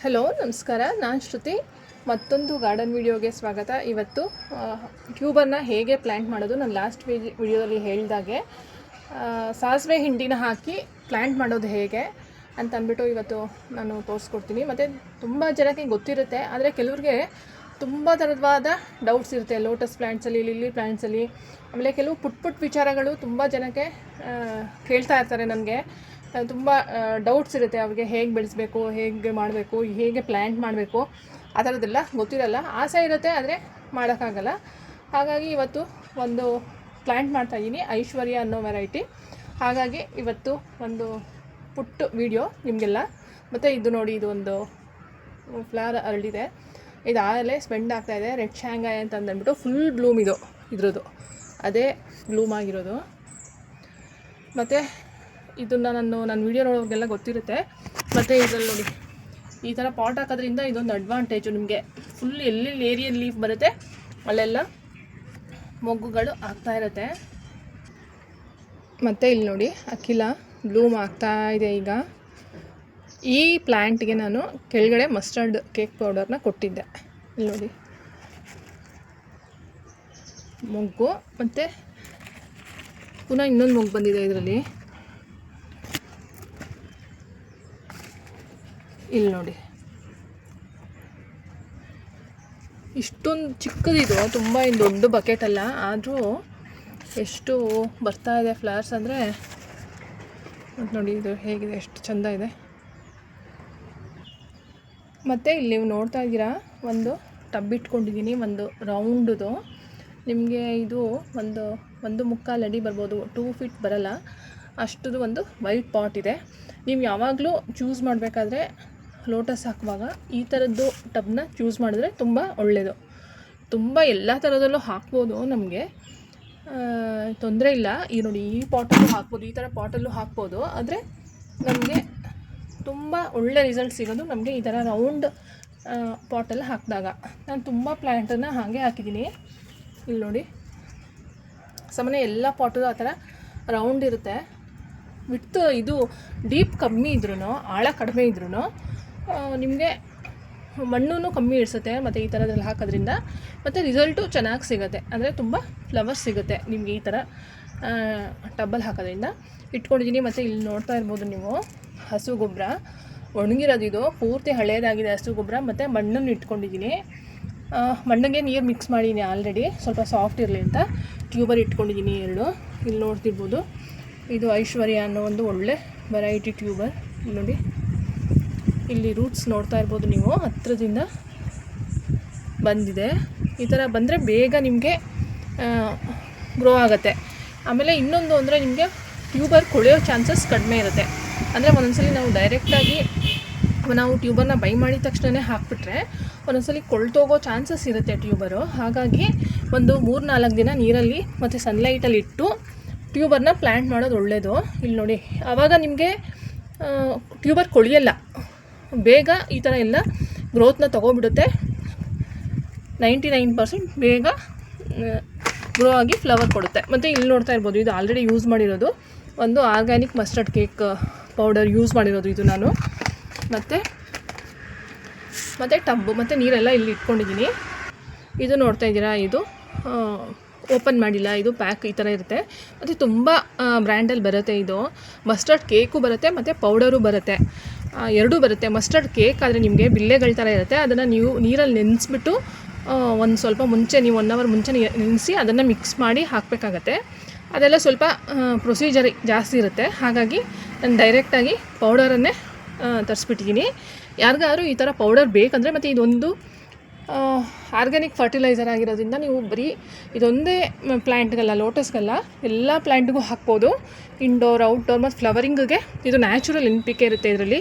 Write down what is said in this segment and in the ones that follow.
Hello ನಮಸ್ಕಾರ, ನಾನು ಶ್ರುತಿ. ಮತ್ತೊಂದು ಗಾರ್ಡನ್ ವಿಡಿಯೋಗೆ ಸ್ವಾಗತ. ಇವತ್ತು ಟ್ಯೂಬರ್ನ ಹೇಗೆ ಪ್ಲ್ಯಾಂಟ್ ಮಾಡೋದು, ನಾನು ಲಾಸ್ಟ್ ವಿಡಿಯೋದಲ್ಲಿ ಹೇಳಿದಾಗೆ ಸಾಸಿವೆ ಹಿಂಡಿನ ಹಾಕಿ ಪ್ಲ್ಯಾಂಟ್ ಮಾಡೋದು ಹೇಗೆ ಅಂತ ಅಂದ್ಬಿಟ್ಟು ಇವತ್ತು ನಾನು ತೋರಿಸ್ಕೊಡ್ತೀನಿ. ಮತ್ತು ತುಂಬ ಜನಕ್ಕೆ ಗೊತ್ತಿರುತ್ತೆ, ಆದರೆ ಕೆಲವ್ರಿಗೆ ತುಂಬ ಥರವಾದ ಡೌಟ್ಸ್ ಇರುತ್ತೆ ಲೋಟಸ್ ಪ್ಲ್ಯಾಂಟ್ಸಲ್ಲಿ, ಲಿಲ್ಲಿ ಪ್ಲ್ಯಾಂಟ್ಸಲ್ಲಿ. ಆಮೇಲೆ ಕೆಲವು ಪುಟ್ಟ ವಿಚಾರಗಳು ತುಂಬ ಜನಕ್ಕೆ ಕೇಳ್ತಾ ಇರ್ತಾರೆ. ನನಗೆ ತುಂಬ ಡೌಟ್ಸ್ ಇರುತ್ತೆ ಅವ್ರಿಗೆ, ಹೇಗೆ ಬೆಳೆಸಬೇಕು, ಹೇಗೆ ಮಾಡಬೇಕು, ಹೇಗೆ ಪ್ಲ್ಯಾಂಟ್ ಮಾಡಬೇಕು, ಆ ಥರದ್ದೆಲ್ಲ ಗೊತ್ತಿರಲ್ಲ. ಆಸೆ ಇರುತ್ತೆ ಆದರೆ ಮಾಡೋಕ್ಕಾಗಲ್ಲ. ಹಾಗಾಗಿ ಇವತ್ತು ಒಂದು ಪ್ಲ್ಯಾಂಟ್ ಮಾಡ್ತಾಯಿದ್ದೀನಿ, ಐಶ್ವರ್ಯ ಅನ್ನೋ ವೆರೈಟಿ. ಹಾಗಾಗಿ ಇವತ್ತು ಒಂದು ಪುಟ್ಟ ವಿಡಿಯೋ ನಿಮಗೆಲ್ಲ. ಮತ್ತು ಇದು ನೋಡಿ, ಇದು ಒಂದು ಫ್ಲವರ್ ಅರಳಿದೆ, ಇದು ಆಗಲೇ ಸ್ಪೆಂಡ್ ಆಗ್ತಾಯಿದೆ. ರೆಡ್ ಶಾಂಗಾಯ್ ಅಂತ ಅಂದ್ಬಿಟ್ಟು ಫುಲ್ ಬ್ಲೂಮ್ ಇದು, ಇದ್ರದ್ದು ಅದೇ ಬ್ಲೂಮ್ ಆಗಿರೋದು. ಮತ್ತು ಇದನ್ನು ನನ್ನ ವೀಡಿಯೋ ನೋಡೋರಿಗೆಲ್ಲ ಗೊತ್ತಿರುತ್ತೆ. ಮತ್ತು ಇದರಲ್ಲಿ ನೋಡಿ, ಈ ಥರ ಪಾಟ್ ಹಾಕೋದ್ರಿಂದ ಇದೊಂದು ಅಡ್ವಾಂಟೇಜು ನಿಮಗೆ. ಫುಲ್ ಎಲ್ಲೆಲ್ಲಿ ಏರಿಯಲ್ ಲೀಫ್ ಬರುತ್ತೆ ಅಲ್ಲೆಲ್ಲ ಮೊಗ್ಗುಗಳು ಆಗ್ತಾ ಇರುತ್ತೆ. ಮತ್ತು ಇಲ್ಲಿ ನೋಡಿ, ಅಖಿಲ ಬ್ಲೂಮ್ ಆಗ್ತಾ ಇದೆ ಈಗ. ಈ ಪ್ಲ್ಯಾಂಟ್ಗೆ ನಾನು ಕೆಳಗಡೆ ಮಸ್ಟರ್ಡ್ ಕೇಕ್ ಪೌಡರ್ನ ಕೊಟ್ಟಿದ್ದೆ. ಇಲ್ಲಿ ನೋಡಿ ಮೊಗ್ಗು, ಮತ್ತು ಪುನಃ ಇನ್ನೊಂದು ಮೊಗ್ಗು ಬಂದಿದೆ ಇದರಲ್ಲಿ. ಇಲ್ಲಿ ನೋಡಿ, ಇಷ್ಟೊಂದು ಚಿಕ್ಕದಿದು, ತುಂಬ ಏನು ದೊಡ್ಡ ಬಕೆಟ್ ಅಲ್ಲ, ಆದರೂ ಎಷ್ಟು ಬರ್ತಾ ಇದೆ ಫ್ಲವರ್ಸ್ ಅಂದರೆ. ಮತ್ತು ನೋಡಿ ಇದು ಹೇಗಿದೆ, ಎಷ್ಟು ಚೆಂದ ಇದೆ. ಮತ್ತು ಇಲ್ಲಿ ನೀವು ನೋಡ್ತಾ ಇದ್ದೀರಾ, ಒಂದು ಟಬ್ ಇಟ್ಕೊಂಡಿದ್ದೀನಿ, ಒಂದು ರೌಂಡ್ದು. ನಿಮಗೆ ಇದು ಒಂದು ಮುಕ್ಕಾಲು ಅಡಿ ಬರ್ಬೋದು, 2 ಫೀಟ್ ಬರಲ್ಲ ಅಷ್ಟದು ಒಂದು ವೈಟ್ ಪಾಟ್ ಇದೆ. ನೀವು ಯಾವಾಗಲೂ ಚೂಸ್ ಮಾಡಬೇಕಾದ್ರೆ ಲೋಟಸ್ ಹಾಕುವಾಗ ಈ ಥರದ್ದು ಟಬ್ನ ಚೂಸ್ ಮಾಡಿದ್ರೆ ತುಂಬ ಒಳ್ಳೆಯದು. ತುಂಬ ಎಲ್ಲ ಥರದಲ್ಲೂ ಹಾಕ್ಬೋದು, ನಮಗೆ ತೊಂದರೆ ಇಲ್ಲ. ಈ ನೋಡಿ, ಈ ಪಾಟಲ್ಲೂ ಹಾಕ್ಬೋದು, ಈ ಥರ ಪಾಟಲ್ಲೂ ಹಾಕ್ಬೋದು. ಆದರೆ ನಮಗೆ ತುಂಬ ಒಳ್ಳೆ ರಿಸಲ್ಟ್ ಸಿಗೋದು ನಮಗೆ ಈ ಥರ ರೌಂಡ್ ಪಾಟಲ್ಲಿ ಹಾಕಿದಾಗ. ನಾನು ತುಂಬ ಪ್ಲ್ಯಾಂಟನ್ನು ಹಾಗೆ ಹಾಕಿದ್ದೀನಿ. ಇಲ್ಲಿ ನೋಡಿ, ಸಾಮಾನ್ಯ ಎಲ್ಲ ಪಾಟು ಆ ಥರ ರೌಂಡ್ ಇರುತ್ತೆ. ವಿಡ್ತ್ ಇದು ಡೀಪ್ ಕಮ್ಮಿ ಇದ್ರೂ, ಆಳ ಕಡಿಮೆ ಇದ್ರೂ ನಿಮಗೆ ಮಣ್ಣು ಕಮ್ಮಿ ಇಳಿಸುತ್ತೆ. ಮತ್ತು ಈ ಥರದಲ್ಲಿ ಹಾಕೋದ್ರಿಂದ ಮತ್ತು ರಿಸಲ್ಟು ಚೆನ್ನಾಗಿ ಸಿಗುತ್ತೆ, ಅಂದರೆ ತುಂಬ ಫ್ಲವರ್ಸ್ ಸಿಗುತ್ತೆ ನಿಮಗೆ ಈ ಥರ ಟಬ್ಬಲ್ಲಿ ಹಾಕೋದ್ರಿಂದ. ಇಟ್ಕೊಂಡಿದ್ದೀನಿ. ಮತ್ತು ಇಲ್ಲಿ ನೋಡ್ತಾ ಇರ್ಬೋದು ನೀವು, ಹಸು ಗೊಬ್ಬರ ಒಣಗಿರೋದು, ಇದು ಪೂರ್ತಿ ಹಳೇದಾಗಿದೆ ಹಸು ಗೊಬ್ಬರ. ಮತ್ತು ಮಣ್ಣನ್ನು ಇಟ್ಕೊಂಡಿದ್ದೀನಿ, ಮಣ್ಣಿಗೆ ನೀರು ಮಿಕ್ಸ್ ಮಾಡಿದ್ದೀನಿ ಆಲ್ರೆಡಿ, ಸ್ವಲ್ಪ ಸಾಫ್ಟ್ ಇರಲಿ ಅಂತ. ಟ್ಯೂಬರ್ ಇಟ್ಕೊಂಡಿದ್ದೀನಿ 2. ಇಲ್ಲಿ ನೋಡ್ತಿರ್ಬೋದು, ಇದು ಐಶ್ವರ್ಯ ಅನ್ನೋ ಒಂದು ಒಳ್ಳೆ ವೆರೈಟಿ ಟ್ಯೂಬರ್. ನೋಡಿ, ಇಲ್ಲಿ ರೂಟ್ಸ್ ನೋಡ್ತಾ ಇರ್ಬೋದು ನೀವು, ಹತ್ತಿರದಿಂದ ಬಂದಿದೆ. ಈ ಥರ ಬಂದರೆ ಬೇಗ ನಿಮಗೆ ಗ್ರೋ ಆಗುತ್ತೆ. ಆಮೇಲೆ ಇನ್ನೊಂದು ಅಂದರೆ ನಿಮಗೆ ಟ್ಯೂಬರ್ ಕೊಳೆಯೋ ಚಾನ್ಸಸ್ ಕಡಿಮೆ ಇರುತ್ತೆ. ಅಂದರೆ ಒಂದೊಂದ್ಸಲಿ ನಾವು ಡೈರೆಕ್ಟಾಗಿ ನಾವು ಟ್ಯೂಬರ್ನ ಬೈ ಮಾಡಿದ ತಕ್ಷಣವೇ ಹಾಕ್ಬಿಟ್ರೆ ಒಂದೊಂದ್ಸಲಿ ಕೊಳ್ತೋಗೋ ಚಾನ್ಸಸ್ ಇರುತ್ತೆ ಟ್ಯೂಬರು. ಹಾಗಾಗಿ ಒಂದು 3-4 ದಿನ ನೀರಲ್ಲಿ ಮತ್ತು ಸನ್ಲೈಟಲ್ಲಿ ಇಟ್ಟು ಟ್ಯೂಬರ್ನ ಪ್ಲ್ಯಾಂಟ್ ಮಾಡೋದು ಒಳ್ಳೆಯದು. ಇಲ್ಲಿ ನೋಡಿ, ಆವಾಗ ನಿಮಗೆ ಟ್ಯೂಬರ್ ಕೊಳೆಯಲ್ಲ, ಬೇಗ ಈ ಥರ ಎಲ್ಲ ಗ್ರೋತ್ನ ತೊಗೊಬಿಡುತ್ತೆ. 99% ಬೇಗ ಗ್ರೋ ಆಗಿ ಫ್ಲವರ್ ಕೊಡುತ್ತೆ. ಮತ್ತು ಇಲ್ಲಿ ನೋಡ್ತಾ ಇರ್ಬೋದು, ಇದು ಆಲ್ರೆಡಿ ಯೂಸ್ ಮಾಡಿರೋದು ಒಂದು organic mustard cake powder use ಮಾಡಿರೋದು ಇದು ನಾನು. ಮತ್ತು ಟಬ್ಬು ಮತ್ತು ನೀರೆಲ್ಲ ಇಲ್ಲಿ ಇಟ್ಕೊಂಡಿದ್ದೀನಿ. ಇದು ನೋಡ್ತಾ ಇದ್ದೀರಾ, ಇದು ಓಪನ್ ಮಾಡಿಲ್ಲ, ಇದು ಪ್ಯಾಕ್ ಈ ಥರ ಇರುತ್ತೆ. ಮತ್ತು ತುಂಬ ಬ್ರ್ಯಾಂಡಲ್ಲಿ ಬರುತ್ತೆ. ಇದು ಮಸ್ಟರ್ಡ್ ಕೇಕು ಬರುತ್ತೆ ಮತ್ತು ಪೌಡರು ಬರುತ್ತೆ, ಎರಡೂ ಬರುತ್ತೆ. ಮಸ್ಟರ್ಡ್ ಕೇಕ್ ಆದರೆ ನಿಮಗೆ ಬಿಲ್ಲೆಗಳ ಥರ ಇರುತ್ತೆ. ಅದನ್ನು ನೀವು ನೀರಲ್ಲಿ ನೆನೆಸ್ಬಿಟ್ಟು ಒಂದು ಸ್ವಲ್ಪ ಮುಂಚೆ, ನೀವು 1 ಅವರ್ ಮುಂಚೆ ನೆನೆಸಿ ಅದನ್ನು ಮಿಕ್ಸ್ ಮಾಡಿ ಹಾಕಬೇಕಾಗತ್ತೆ. ಅದೆಲ್ಲ ಸ್ವಲ್ಪ ಪ್ರೊಸೀಜರ್ ಜಾಸ್ತಿ ಇರುತ್ತೆ. ಹಾಗಾಗಿ ನಾನು ಡೈರೆಕ್ಟಾಗಿ ಪೌಡರನ್ನೇ ತರಿಸ್ಬಿಟ್ಟಿದ್ದೀನಿ. ಯಾರಿಗಾದ್ರೂ ಈ ಥರ ಪೌಡರ್ ಬೇಕಂದರೆ, ಮತ್ತು ಇದೊಂದು ಆರ್ಗ್ಯಾನಿಕ್ ಫರ್ಟಿಲೈಸರ್ ಆಗಿರೋದ್ರಿಂದ ನೀವು ಬರೀ ಇದೊಂದೇ ಪ್ಲ್ಯಾಂಟ್ಗಲ್ಲ, ಲೋಟಸ್ಗೆಲ್ಲ ಎಲ್ಲ ಪ್ಲ್ಯಾಂಟ್ಗೂ ಹಾಕ್ಬೋದು. ಇಂಡೋರ್, ಔಟ್ಡೋರ್ ಮತ್ತು ಫ್ಲವರಿಂಗ್ಗೆ ಇದು ನ್ಯಾಚುರಲ್ NPK ಇರುತ್ತೆ. ಇದರಲ್ಲಿ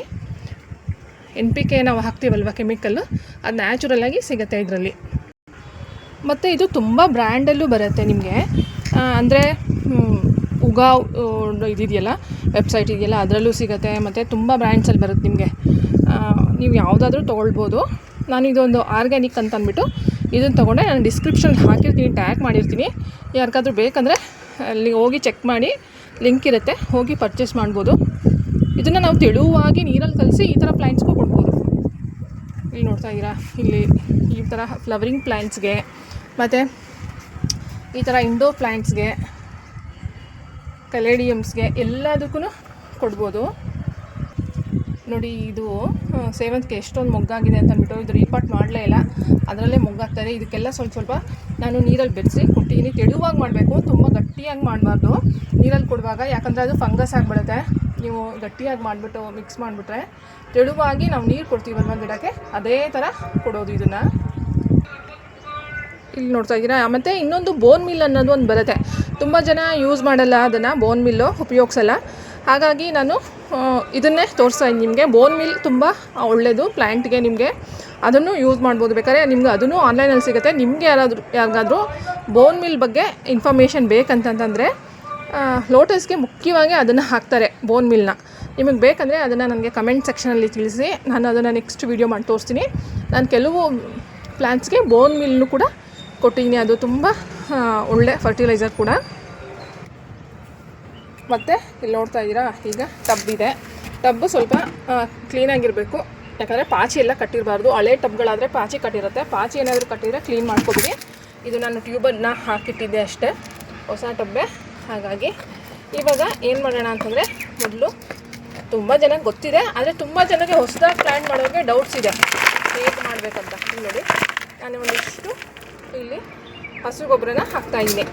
NPK ನಾವು ಹಾಕ್ತೀವಲ್ವ ಕೆಮಿಕಲ್ಲು, ಅದು ನ್ಯಾಚುರಲಾಗಿ ಸಿಗುತ್ತೆ ಇದರಲ್ಲಿ. ಮತ್ತು ಇದು ತುಂಬ ಬ್ರ್ಯಾಂಡಲ್ಲೂ ಬರುತ್ತೆ ನಿಮಗೆ. ಅಂದರೆ ಉಗಾ ಇದೆಯಲ್ಲ, ವೆಬ್ಸೈಟ್ ಇದೆಯಲ್ಲ, ಅದರಲ್ಲೂ ಸಿಗುತ್ತೆ. ಮತ್ತು ತುಂಬ ಬ್ರ್ಯಾಂಡ್ಸಲ್ಲಿ ಬರುತ್ತೆ ನಿಮಗೆ. ನೀವು ಯಾವುದಾದ್ರೂ ತೊಗೊಳ್ಬೋದು. ನಾನು ಇದೊಂದು ಆರ್ಗ್ಯಾನಿಕ್ ಅಂತ ಅಂದ್ಬಿಟ್ಟು ಇದನ್ನು ತೊಗೊಂಡೆ. ನಾನು ಡಿಸ್ಕ್ರಿಪ್ಷನ್ ಹಾಕಿರ್ತೀನಿ, ಟ್ಯಾಗ್ ಮಾಡಿರ್ತೀನಿ. ಯಾರಿಗಾದ್ರೂ ಬೇಕಂದರೆ ಅಲ್ಲಿ ಹೋಗಿ ಚೆಕ್ ಮಾಡಿ, ಲಿಂಕ್ ಇರುತ್ತೆ, ಹೋಗಿ ಪರ್ಚೇಸ್ ಮಾಡ್ಬೋದು. ಇದನ್ನು ನಾವು ತೆಳುವಾಗಿ ನೀರಲ್ಲಿ ಕಲಸಿ ಈ ಥರ ಪ್ಲ್ಯಾಂಟ್ಸ್ಗೂ ಕೊಡ್ಬೋದು. ಇಲ್ಲಿ ನೋಡ್ತಾ ಇದ್ದೀರಾ, ಇಲ್ಲಿ ಈ ಥರ ಫ್ಲವರಿಂಗ್ ಪ್ಲ್ಯಾಂಟ್ಸ್ಗೆ ಮತ್ತು ಈ ಥರ ಇಂಡೋರ್ ಪ್ಲ್ಯಾಂಟ್ಸ್ಗೆ, ಕಲೇಡಿಯಮ್ಸ್ಗೆ ಎಲ್ಲದಕ್ಕೂ ಕೊಡ್ಬೋದು. ನೋಡಿ ಇದು ಸೇವಂತಿಗೆ ಎಷ್ಟೊಂದು ಮೊಗ್ಗಾಗಿದೆ ಅಂತ ಅಂದ್ಬಿಟ್ಟು ಇದು ರೀಪಾಟ್ ಮಾಡಲೇ ಇಲ್ಲ, ಅದರಲ್ಲೇ ಮೊಗ್ಗಾಗ್ತಾರೆ. ಇದಕ್ಕೆಲ್ಲ ಸ್ವಲ್ಪ ನಾನು ನೀರಲ್ಲಿ ಬೆರೆಸಿ ಕೊಟ್ಟಿದ್ದೀನಿ. ತೆಳುವಾಗಿ ಮಾಡಬೇಕು, ತುಂಬ ಗಟ್ಟಿಯಾಗಿ ಮಾಡಬಾರ್ದು ನೀರಲ್ಲಿ ಕೊಡುವಾಗ, ಯಾಕಂದರೆ ಅದು ಫಂಗಸ್ ಆಗಿಬಿಡುತ್ತೆ. ನೀವು ಗಟ್ಟಿಯಾಗಿ ಮಾಡಿಬಿಟ್ಟು ಮಿಕ್ಸ್ ಮಾಡಿಬಿಟ್ರೆ, ತೆಳುವಾಗಿ ನಾವು ನೀರು ಕೊಡ್ತೀವಲ್ವ ಗಿಡಕ್ಕೆ, ಅದೇ ಥರ ಕೊಡೋದು ಇದನ್ನು. ಇಲ್ಲಿ ನೋಡ್ತಾ ಇದ್ದೀರಾ. ಮತ್ತು ಇನ್ನೊಂದು ಬೋನ್ ಮಿಲ್ ಅನ್ನೋದು ಒಂದು ಬರುತ್ತೆ, ತುಂಬ ಜನ ಯೂಸ್ ಮಾಡಲ್ಲ ಅದನ್ನು, ಬೋನ್ ಮಿಲ್ಲು ಉಪಯೋಗಿಸಲ್ಲ. ಹಾಗಾಗಿ ನಾನು ಇದನ್ನೇ ತೋರಿಸ್ತಾ ಇದ್ದೀನಿ ನಿಮಗೆ. ಬೋನ್ ಮಿಲ್ ತುಂಬ ಒಳ್ಳೆಯದು ಪ್ಲ್ಯಾಂಟ್ಗೆ, ನಿಮಗೆ ಅದನ್ನು ಯೂಸ್ ಮಾಡ್ಬೋದು. ಬೇಕಾದ್ರೆ ನಿಮ್ಗೆ ಅದನ್ನು ಆನ್ಲೈನಲ್ಲಿ ಸಿಗುತ್ತೆ. ನಿಮಗೆ ಯಾರಿಗಾದರೂ ಬೋನ್ ಮಿಲ್ ಬಗ್ಗೆ ಇನ್ಫಾರ್ಮೇಷನ್ ಬೇಕಂತಂದರೆ ಲೋಟಸ್ಗೆ ಮುಖ್ಯವಾಗಿ ಅದನ್ನು ಹಾಕ್ತಾರೆ, ಬೋನ್ ಮಿಲ್ನ. ನಿಮಗೆ ಬೇಕಂದರೆ ಅದನ್ನು ನನಗೆ ಕಮೆಂಟ್ ಸೆಕ್ಷನಲ್ಲಿ ತಿಳಿಸಿ, ನಾನು ಅದನ್ನು ನೆಕ್ಸ್ಟ್ ವೀಡಿಯೋ ಮಾಡಿ ತೋರಿಸ್ತೀನಿ. ನಾನು ಕೆಲವು ಪ್ಲ್ಯಾಂಟ್ಸ್ಗೆ ಬೋನ್ ಮಿಲ್ನು ಕೂಡ ಕೊಟ್ಟಿದ್ದೀನಿ, ಅದು ತುಂಬ ಒಳ್ಳೆ ಫರ್ಟಿಲೈಸರ್ ಕೂಡ. ಮತ್ತು ಇಲ್ಲಿ ನೋಡ್ತಾ ಇದ್ದೀರಾ, ಈಗ ಟಬ್ ಇದೆ. ಟಬ್ಬು ಸ್ವಲ್ಪ ಕ್ಲೀನಾಗಿರಬೇಕು, ಯಾಕಂದರೆ ಪಾಚಿ ಎಲ್ಲ ಕಟ್ಟಿರಬಾರ್ದು. ಹಳೆ ಟಬ್ಗಳಾದರೆ ಪಾಚಿ ಕಟ್ಟಿರುತ್ತೆ, ಪಾಚಿ ಏನಾದರೂ ಕಟ್ಟಿದರೆ ಕ್ಲೀನ್ ಮಾಡ್ಕೊಬಿಡಿ. ಇದು ನಾನು ಟ್ಯೂಬನ್ನು ಹಾಕಿಟ್ಟಿದ್ದೆ ಅಷ್ಟೇ, ಹೊಸ ಟಬ್ಬೆ. ಹಾಗಾಗಿ ಇವಾಗ ಏನು ಮಾಡೋಣ ಅಂತಂದರೆ, ಮೊದಲು ತುಂಬ ಜನಕ್ಕೆ ಗೊತ್ತಿದೆ, ಆದರೆ ತುಂಬ ಜನಕ್ಕೆ ಹೊಸದಾಗಿ ಪ್ಲ್ಯಾನ್ ಮಾಡೋರಿಗೆ ಡೌಟ್ಸ್ ಇದೆ ಹೇಗೆ ಮಾಡಬೇಕಂತ. ಇಲ್ಲಿ ನೋಡಿ, ನಾನು ಒಂದಿಷ್ಟು ಇಲ್ಲಿ ಹಸು ಗೊಬ್ಬರನ ಹಾಕ್ತಾಯಿದ್ದೀನಿ.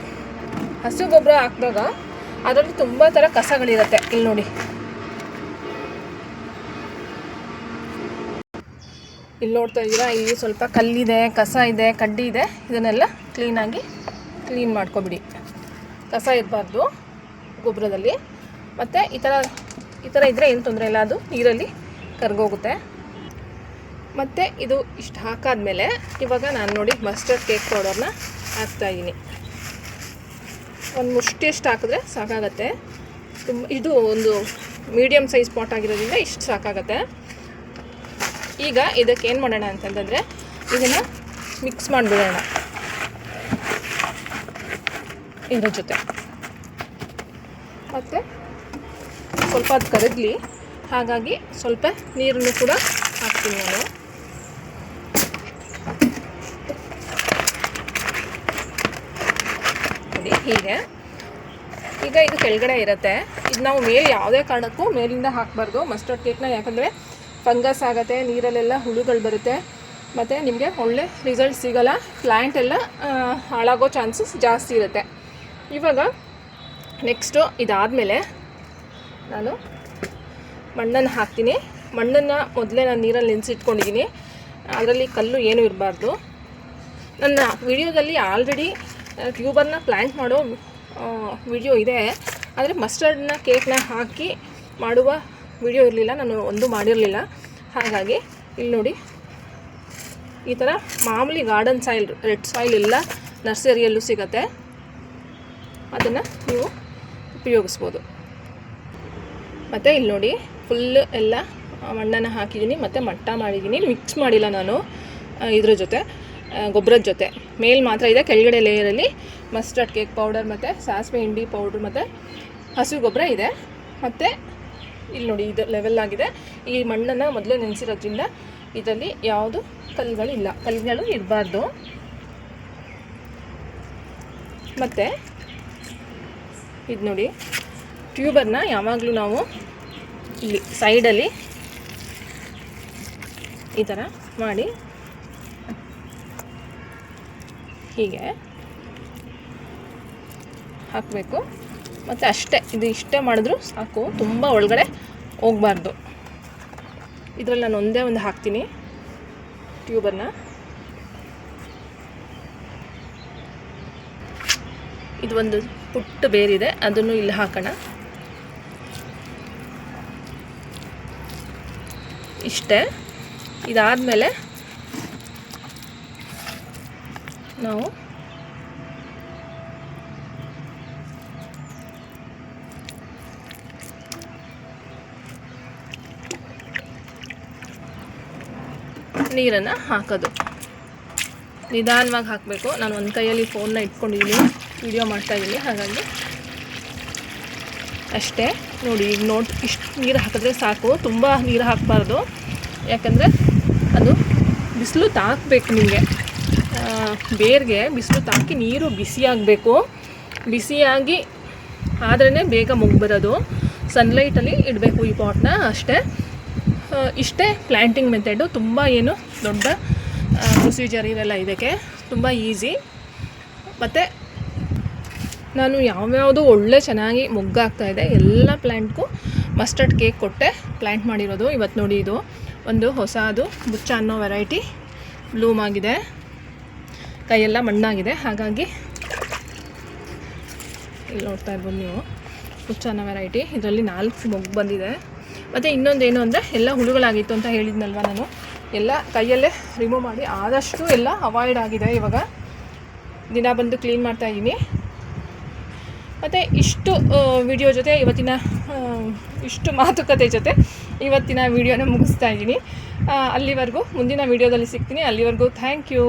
ಹಸು ಗೊಬ್ಬರ ಹಾಕಿದಾಗ ಅದರಲ್ಲಿ ತುಂಬ ಥರ ಕಸಗಳಿರುತ್ತೆ. ಇಲ್ಲಿ ನೋಡಿ, ಇಲ್ಲಿ ನೋಡ್ತಾ ಇದ್ದೀರಾ, ಇಲ್ಲಿ ಸ್ವಲ್ಪ ಕಲ್ಲಿದೆ, ಕಸ ಇದೆ, ಕಡ್ಡಿ ಇದೆ. ಇದನ್ನೆಲ್ಲ ಕ್ಲೀನ್ ಮಾಡ್ಕೊಬಿಡಿ, ಕಸ ಇರಬಾರ್ದು ಗೊಬ್ಬರದಲ್ಲಿ. ಮತ್ತು ಈ ಥರ ಇದ್ದರೆ ಏನು ತೊಂದರೆ ಇಲ್ಲ, ಅದು ನೀರಲ್ಲಿ ಕರಗೋಗುತ್ತೆ. ಮತ್ತು ಇದು ಇಷ್ಟು ಹಾಕಾದ್ಮೇಲೆ ಇವಾಗ ನಾನು ನೋಡಿ ಮಸ್ಟರ್ಡ್ ಕೇಕ್ ಪೌಡರ್ನ ಹಾಕ್ತಾಯಿದ್ದೀನಿ. ಒಂದು ಮುಷ್ಟಿಯಷ್ಟು ಹಾಕಿದ್ರೆ ಸಾಕಾಗತ್ತೆ. ಇದು ಒಂದು ಮೀಡಿಯಮ್ ಸೈಜ್ ಪಾಟ್ ಆಗಿರೋದ್ರಿಂದ ಇಷ್ಟು ಸಾಕಾಗತ್ತೆ. ಈಗ ಇದಕ್ಕೆ ಏನು ಮಾಡೋಣ ಅಂತಂದರೆ, ಇದನ್ನು ಮಿಕ್ಸ್ ಮಾಡಿಬಿಡೋಣ ಇದ್ರ ಜೊತೆ. ಮತ್ತು ಸ್ವಲ್ಪ ಅದು ಕರಗಲಿ, ಹಾಗಾಗಿ ಸ್ವಲ್ಪ ನೀರನ್ನು ಕೂಡ ಹಾಕ್ತೀನಿ ನಾನು. ನೋಡಿ ಹೀಗೆ. ಈಗ ಇದು ಕೆಳಗಡೆ ಇರುತ್ತೆ, ಇದು ನಾವು ಮೇಲೆ ಯಾವುದೇ ಕಾರಣಕ್ಕೂ ಮೇಲಿಂದ ಹಾಕಬಾರ್ದು ಮಸ್ಟರ್ಡ್ ಕೇಕ್ನ, ಯಾಕಂದರೆ ಫಂಗಸ್ ಆಗುತ್ತೆ, ನೀರಲ್ಲೆಲ್ಲ ಹುಳುಗಳು ಬರುತ್ತೆ, ಮತ್ತು ನಿಮಗೆ ಒಳ್ಳೆ ರಿಸಲ್ಟ್ ಸಿಗೋಲ್ಲ, ಪ್ಲ್ಯಾಂಟ್ ಎಲ್ಲ ಹಾಳಾಗೋ ಚಾನ್ಸಸ್ ಜಾಸ್ತಿ ಇರುತ್ತೆ. ಇವಾಗ ನೆಕ್ಸ್ಟು ಇದಾದಮೇಲೆ ನಾನು ಮಣ್ಣನ್ನು ಹಾಕ್ತೀನಿ. ಮಣ್ಣನ್ನು ಮೊದಲೇ ನಾನು ನೀರಲ್ಲಿ ನೆನೆಸಿಟ್ಕೊಂಡಿದ್ದೀನಿ, ಅದರಲ್ಲಿ ಕಲ್ಲು ಏನೂ ಇರಬಾರ್ದು. ನನ್ನ ವಿಡಿಯೋದಲ್ಲಿ ಆಲ್ರೆಡಿ ಟ್ಯೂಬರ್ನ ಪ್ಲ್ಯಾಂಟ್ ಮಾಡೋ ವಿಡಿಯೋ ಇದೆ, ಆದರೆ ಮಸ್ಟರ್ಡ್ನ ಕೇಕ್ನ ಹಾಕಿ ಮಾಡುವ ವಿಡಿಯೋ ಇರಲಿಲ್ಲ, ನಾನು ಒಂದು ಮಾಡಿರಲಿಲ್ಲ. ಹಾಗಾಗಿ ಇಲ್ಲಿ ನೋಡಿ, ಈ ಥರ ಮಾಮೂಲಿ ಗಾರ್ಡನ್ ಸಾಯಿಲ್, ರೆಡ್ ಸಾಯಿಲ್ ಎಲ್ಲ ನರ್ಸರಿಯಲ್ಲೂ ಸಿಗುತ್ತೆ, ಅದನ್ನು ನೀವು ಉಪಯೋಗಿಸ್ಬೋದು. ಮತ್ತು ಇಲ್ಲಿ ನೋಡಿ, ಫುಲ್ ಎಲ್ಲ ಮಣ್ಣನ್ನು ಹಾಕಿದ್ದೀನಿ ಮತ್ತು ಮಟ್ಟ ಮಾಡಿದ್ದೀನಿ, ಮಿಕ್ಸ್ ಮಾಡಿಲ್ಲ ನಾನು ಇದ್ರ ಜೊತೆ, ಗೊಬ್ಬರದ ಜೊತೆ. ಮೇಲ್ ಮಾತ್ರ ಇದೆ, ಕೆಳಗಡೆ ಲೇಯರಲ್ಲಿ ಮಸ್ಟರ್ಡ್ ಕೇಕ್ ಪೌಡರ್ ಮತ್ತು ಸಾಸಿವೆ ಹಿಂಡಿ ಪೌಡ್ರ್ ಮತ್ತು ಹಸು ಗೊಬ್ಬರ ಇದೆ. ಮತ್ತು ಇಲ್ಲಿ ನೋಡಿ, ಇದು ಲೆವೆಲ್ ಆಗಿದೆ. ಈ ಮಣ್ಣನ್ನು ಮೊದಲೇ ನೆನೆಸಿರೋದ್ರಿಂದ ಇದರಲ್ಲಿ ಯಾವುದು ಕಲ್ಲುಗಳು ಇರಬಾರ್ದು. ಮತ್ತು ಇದು ನೋಡಿ, ಟ್ಯೂಬರ್ನ ಯಾವಾಗಲೂ ನಾವು ಇಲ್ಲಿ ಸೈಡಲ್ಲಿ ಈ ಥರ ಮಾಡಿ ಹೀಗೆ ಹಾಕಬೇಕು. ಮತ್ತು ಅಷ್ಟೇ, ಇದು ಇಷ್ಟೇ ಮಾಡಿದ್ರೂ ಸಾಕು, ತುಂಬ ಒಳಗಡೆ ಹೋಗಬಾರ್ದು. ಇದರಲ್ಲಿ ನಾನು ಒಂದೇ ಒಂದು ಹಾಕ್ತೀನಿ ಟ್ಯೂಬರ್ನ. ಇದು ಒಂದು ಪುಟ್ಟ ಬೇರಿದೆ, ಅದನ್ನು ಇಲ್ಲಿ ಹಾಕೋಣ. ಇಷ್ಟೇ. ಇದಾದಮೇಲೆ ನಾವು ನೀರನ್ನು ಹಾಕೋದು. ನಿಧಾನವಾಗಿ ಹಾಕಬೇಕು. ನಾನು ಒಂದು ಕೈಯಲ್ಲಿ ಫೋನ್ನ ಇಟ್ಕೊಂಡಿದ್ದೀನಿ, ವಿಡಿಯೋ ಮಾಡ್ತಾಯಿದ್ದೀನಿ, ಹಾಗಾಗಿ ಅಷ್ಟೇ. ನೋಡಿ, ಈಗ ಇಷ್ಟು ನೀರು ಹಾಕಿದ್ರೆ ಸಾಕು, ತುಂಬ ನೀರು ಹಾಕಬಾರ್ದು, ಯಾಕಂದರೆ ಅದು ಬಿಸಿಲು ತಾಕಬೇಕು ನಿಮಗೆ, ಬೇರ್ಗೆ ಬಿಸಿಲು ತಾಕಿ ನೀರು ಬಿಸಿಯಾಗಬೇಕು. ಬಿಸಿಯಾಗಿ ಆದ್ರೇ ಬೇಗ ಬರೋದು. ಸನ್ಲೈಟಲ್ಲಿ ಇಡಬೇಕು ಈ ಪಾಟ್ನ, ಅಷ್ಟೇ. ಇಷ್ಟೇ ಪ್ಲ್ಯಾಂಟಿಂಗ್ ಮೆಥಡು. ತುಂಬ ಏನು ದೊಡ್ಡ ಪ್ರೊಸೀಜರ್ ಇರಲ್ಲ ಇದಕ್ಕೆ, ತುಂಬ ಈಸಿ. ಮತ್ತು ನಾನು ಯಾವ್ಯಾವುದು ಒಳ್ಳೆ ಚೆನ್ನಾಗಿ ಮೊಗ್ಗಾಗ್ತಾಯಿದೆ ಎಲ್ಲ ಪ್ಲ್ಯಾಂಟ್ಗೂ ಮಸ್ಟರ್ಡ್ ಕೇಕ್ ಕೊಟ್ಟೆ ಪ್ಲ್ಯಾಂಟ್ ಮಾಡಿರೋದು. ಇವತ್ತು ನೋಡಿ, ಇದು ಒಂದು ಹೊಸದು ಬುಚ್ಚ ಅನ್ನೋ ವೆರೈಟಿ ಬ್ಲೂಮ್ ಆಗಿದೆ, ಕೈಯೆಲ್ಲ ಮಣ್ಣಾಗಿದೆ. ಹಾಗಾಗಿ ಇಲ್ಲಿ ನೋಡ್ತಾ ಇರ್ಬೋದು ನೀವು, ಬುಚ್ಚ ಅನ್ನೋ ವೆರೈಟಿ. ಇದರಲ್ಲಿ 4 ಮೊಗ್ಗು ಬಂದಿದೆ. ಮತ್ತು ಇನ್ನೊಂದೇನು ಅಂದರೆ ಎಲ್ಲ ಹುಳುಗಳಾಗಿತ್ತು ಅಂತ ಹೇಳಿದ್ನಲ್ವ ನಾನು, ಎಲ್ಲ ಕೈಯಲ್ಲೇ ರಿಮೂವ್ ಮಾಡಿ ಆದಷ್ಟು ಎಲ್ಲ ಅವಾಯ್ಡ್ ಆಗಿದೆ. ಇವಾಗ ದಿನ ಬಂದು ಕ್ಲೀನ್ ಮಾಡ್ತಾಯಿದ್ದೀನಿ. ಮತ್ತು ಇಷ್ಟು ವಿಡಿಯೋ ಜೊತೆ ಇಷ್ಟು ಮಾತುಕತೆ ಜೊತೆ ಇವತ್ತಿನ ವಿಡಿಯೋನ ಮುಗಿಸ್ತಾ ಇದ್ದೀನಿ. ಅಲ್ಲಿವರೆಗೂ ಮುಂದಿನ ವಿಡಿಯೋದಲ್ಲಿ ಸಿಗ್ತೀನಿ. ಅಲ್ಲಿವರೆಗೂ ಥ್ಯಾಂಕ್ ಯು.